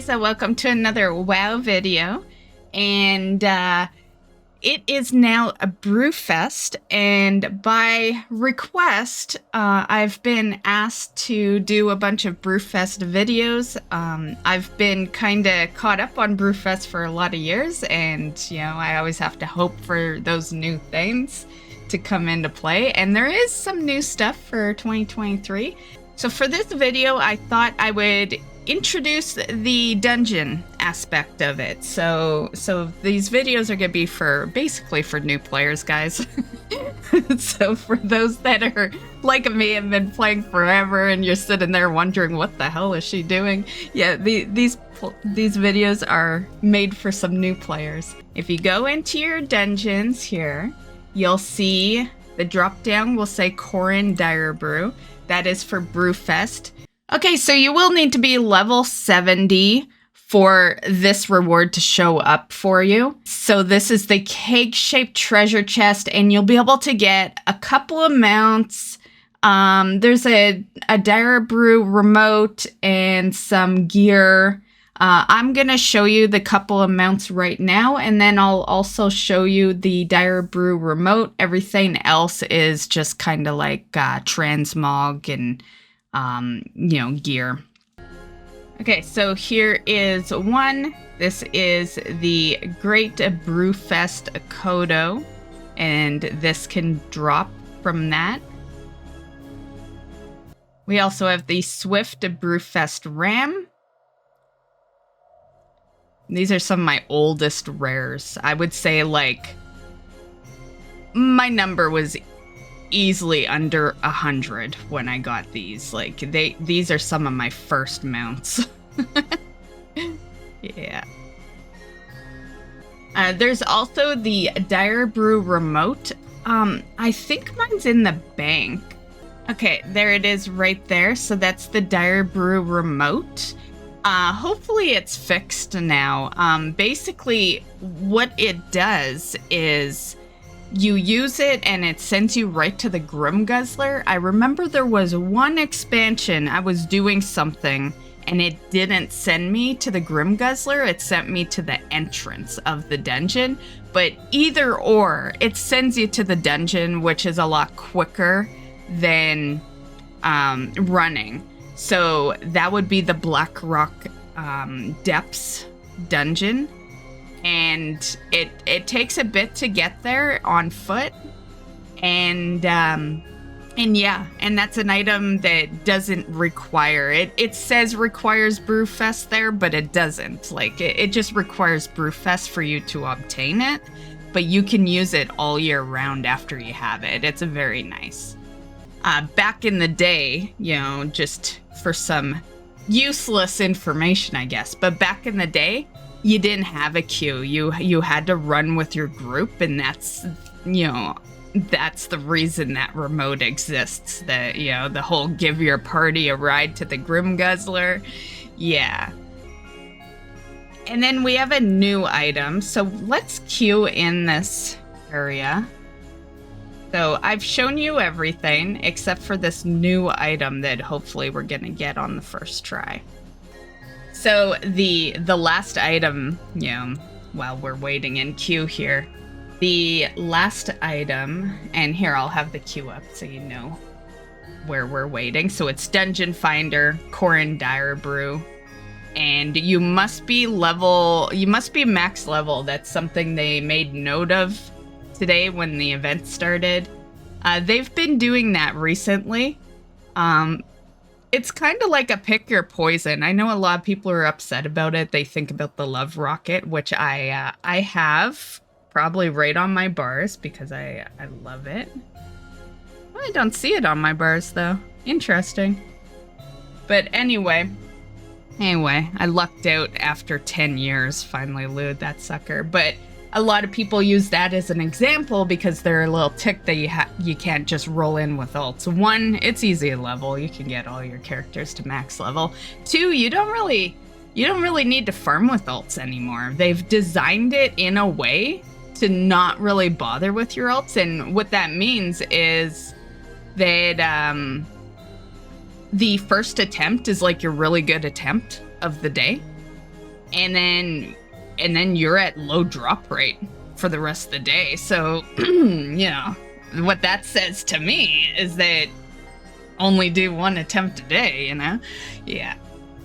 guys, welcome to another WoW video, and it is now a Brewfest, and by request, I've been asked to do a bunch of Brewfest videos. I've been kind of caught up on Brewfest for a lot of years, and I always have to hope for those new things to come into play, and there is some new stuff for 2023. So for this video, I thought I would introduce the dungeon aspect of it. So these videos are going to be basically for new players, guys. So for those that are like me and been playing forever and you're sitting there wondering what the hell is she doing? Yeah, these videos are made for some new players. If you go into your dungeons here, you'll see the drop down will say Corin Dire Brew. That is for Brewfest. Okay, so you will need to be level 70 for this reward to show up for you. So this is the cake-shaped treasure chest, and you'll be able to get a couple of mounts. There's a Dire Brew remote and some gear. I'm going to show you the couple of mounts right now, and then I'll also show you the Dire Brew remote. Everything else is just kind of like transmog and gear. Okay, so here is one. This is the Great Brewfest Kodo, and this can drop from that. We also have the Swift Brewfest Ram. These are some of my oldest rares. I would say, like, my number was easily under 100 when I got these. Like, these are some of my first mounts. Yeah. There's also the Dire Brew remote. I think mine's in the bank. Okay, there it is right there. So that's the Dire Brew remote. Hopefully it's fixed now. Basically, what it does is you use it and it sends you right to the Grim Guzzler. I remember there was one expansion, I was doing something and it didn't send me to the Grim Guzzler, it sent me to the entrance of the dungeon. But either or, it sends you to the dungeon, which is a lot quicker than running. So that would be the Black Rock Depths dungeon. And it takes a bit to get there on foot, and yeah, and that's an item that doesn't require it. It says requires Brewfest there, but it doesn't. Like it just requires Brewfest for you to obtain it, but you can use it all year round after you have it. It's very nice. Back in the day, just for some useless information, I guess, but back in the day, you didn't have a queue. You had to run with your group, and that's the reason that remote exists. That the whole give your party a ride to the Grim Guzzler. Yeah. And then we have a new item. So let's queue in this area. So I've shown you everything except for this new item that hopefully we're gonna get on the first try. So the last item, while we're waiting in queue here, the last item, and here I'll have the queue up so you know where we're waiting. So it's Dungeon Finder, Corin Dire Brew, and you must be max level. That's something they made note of today when the event started. They've been doing that recently. It's kind of like a pick your poison. I know a lot of people are upset about it. They think about the Love Rocket, which I have probably right on my bars because I love it. Well, I don't see it on my bars though. Interesting. But anyway, I lucked out after 10 years. Finally looted that sucker. But a lot of people use that as an example because they're a little ticked that you can't just roll in with ults. One, it's easy to level. You can get all your characters to max level. Two, you don't really need to farm with ults anymore. They've designed it in a way to not really bother with your ults, and what that means is that the first attempt is like your really good attempt of the day. and then you're at low drop rate for the rest of the day. So, you know, what that says to me is that only do one attempt a day, you know? Yeah.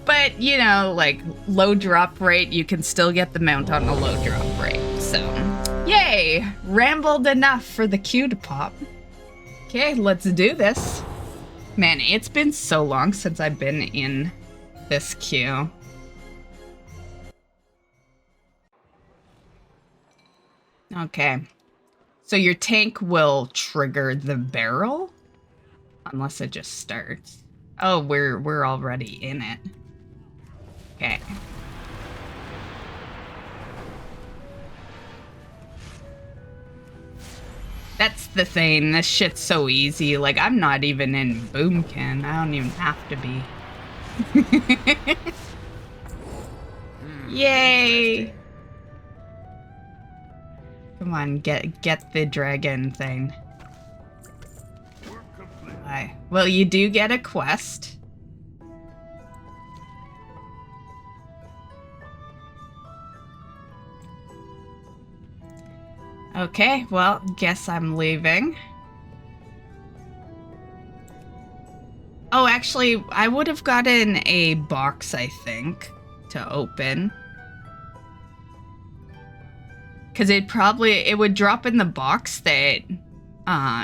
But, you know, like, low drop rate, you can still get the mount on a low drop rate. So, yay! Rambled enough for the queue to pop. Okay, let's do this. Man, it's been so long since I've been in this queue. Okay. So your tank will trigger the barrel? Unless it just starts. Oh, we're already in it. Okay. That's the thing. This shit's so easy. Like, I'm not even in Boomkin. I don't even have to be. Yay! Come on, get the dragon thing. Why? Well, you do get a quest. Okay, well, guess I'm leaving. Oh, actually, I would have gotten a box, I think, to open. Because it would drop in the box that,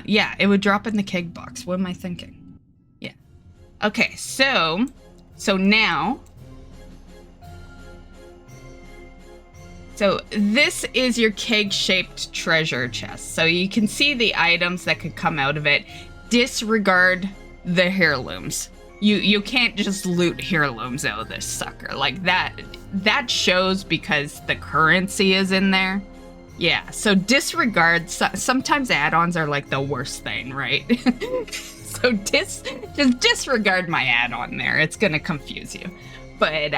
yeah, it would drop in the keg box. What am I thinking? Yeah. Okay, so now, so this is your keg-shaped treasure chest. So you can see the items that could come out of it. Disregard the heirlooms. You can't just loot heirlooms out of this sucker. Like, that shows because the currency is in there. Yeah, so disregard. Sometimes add-ons are like the worst thing, right? So just disregard my add-on there. It's gonna confuse you. But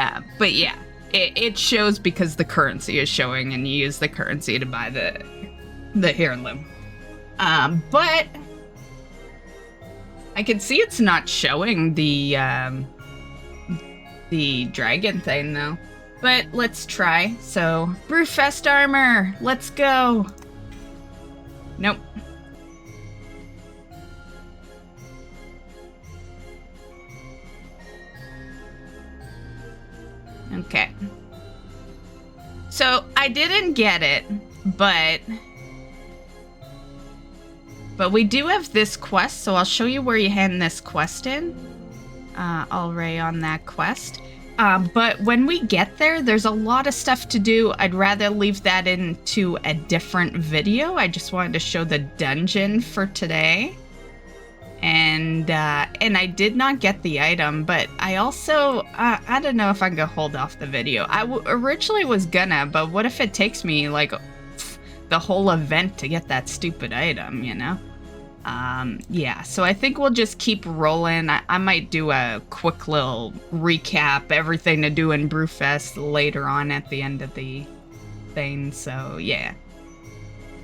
yeah, it shows because the currency is showing, and you use the currency to buy the heirloom. But I can see it's not showing the dragon thing though. But let's try. So, Brewfest armor, let's go. Nope. Okay. So, I didn't get it, but we do have this quest, so I'll show you where you hand this quest in. Already on that quest. But when we get there, there's a lot of stuff to do. I'd rather leave that into a different video. I just wanted to show the dungeon for today. And I did not get the item, but I also, I don't know if I can hold off the video. I originally was gonna, but what if it takes me, like, the whole event to get that stupid item, you know? Yeah, so I think we'll just keep rolling. I might do a quick little recap, everything to do in Brewfest later on at the end of the thing, so yeah.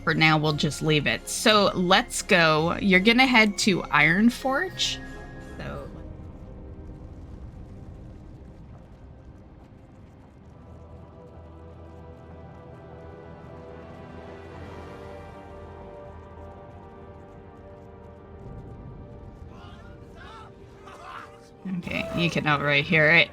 For now, we'll just leave it. So let's go. You're gonna head to Ironforge. So okay, you can already hear it.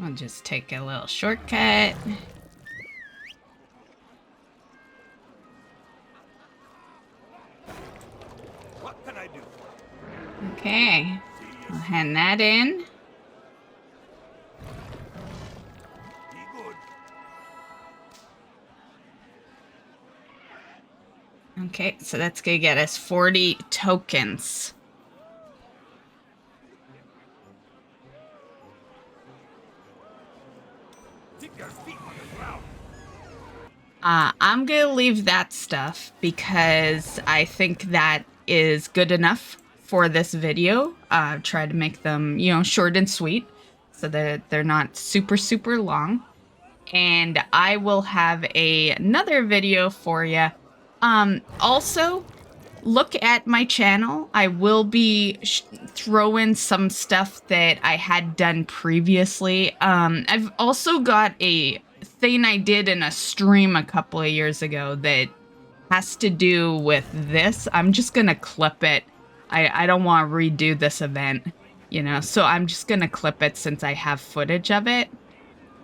I'll just take a little shortcut. What can I do? Okay, I'll hand that in. Be good. Okay, so that's gonna get us 40 tokens. Keep your feet on the ground. I'm gonna leave that stuff because I think that is good enough for this video. Try to make them, you know, short and sweet so that they're not super, super long. and I will have another video for you. Also, look at my channel. I will be throwing some stuff that I had done previously. I've also got a thing I did in a stream a couple of years ago that has to do with this. I'm just gonna clip it. I don't want to redo this event, you know, so I'm just gonna clip it since I have footage of it.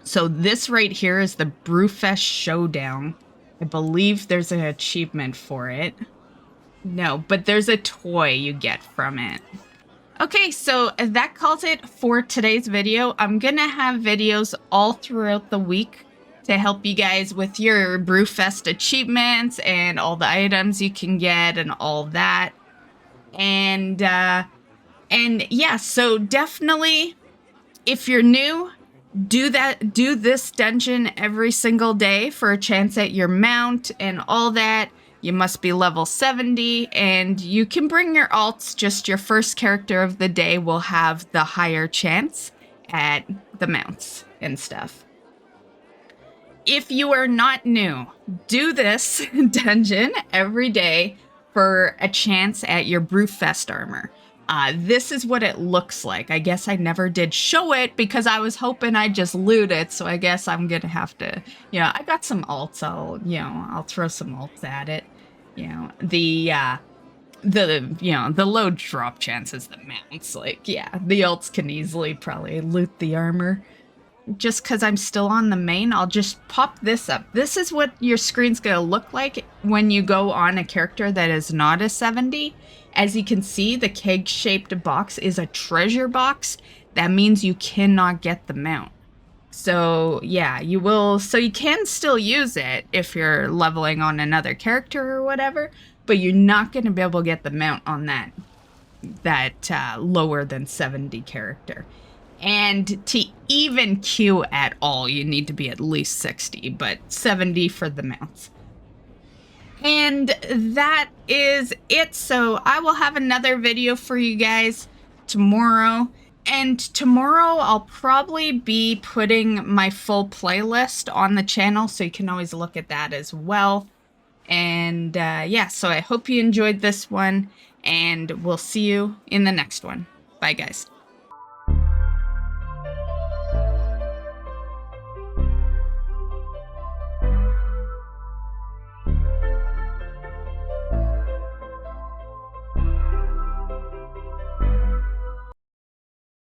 So this right here is the Brewfest Showdown. I believe there's an achievement for it. No, but there's a toy you get from it. Okay, so that calls it for today's video. I'm gonna have videos all throughout the week to help you guys with your Brewfest achievements and all the items you can get and all that. And yeah, so definitely, if you're new, do this dungeon every single day for a chance at your mount and all that. You must be level 70, and you can bring your alts. Just your first character of the day will have the higher chance at the mounts and stuff. If you are not new, do this dungeon every day for a chance at your Brewfest armor. This is what it looks like. I guess I never did show it because I was hoping I'd just loot it. So I guess I'm gonna have to, you know, I got some alts. I'll throw some alts at it. You know, the low drop chances, the mounts, like, yeah, the alts can easily probably loot the armor. Just because I'm still on the main, I'll just pop this up. This is what your screen's gonna look like when you go on a character that is not a 70. As you can see, the keg-shaped box is a treasure box. That means you cannot get the mount. So yeah, you will. So you can still use it if you're leveling on another character or whatever, but you're not going to be able to get the mount on that lower than 70 character. And to even queue at all, you need to be at least 60, but 70 for the mounts. And that is it. So I will have another video for you guys tomorrow. And tomorrow I'll probably be putting my full playlist on the channel, so you can always look at that as well. And yeah, so I hope you enjoyed this one, and we'll see you in the next one. Bye, guys.